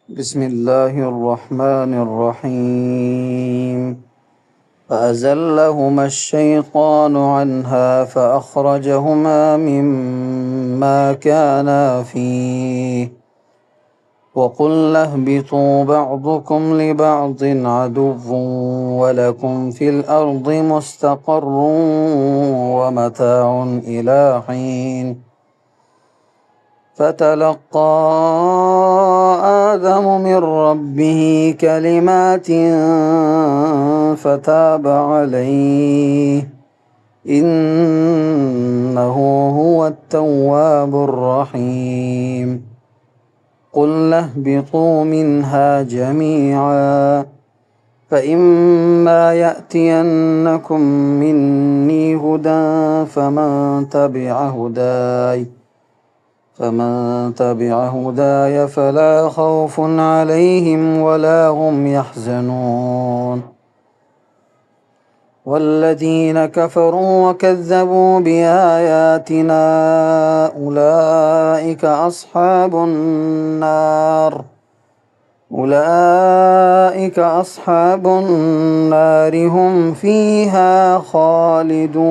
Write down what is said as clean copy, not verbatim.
بسم الله الرحمن الرحيم. فأزلهما الشيطان عنها فأخرجهما مما كانا فيه وقلنا اهبطوا بعضكم لبعض عدو ولكم في الأرض مستقر ومتاع إلى حين. فتلقى آدم من ربه كلمات فتاب عليه إنه هو التواب الرحيم. قلنا اهبطوا منها جميعا فإما يأتينكم مني هدى فمن تبع هداي فلا خوف عليهم ولا هم يحزنون. والذين كفروا وكذبوا بآياتنا أولئك أصحاب النار هم فيها خالدون.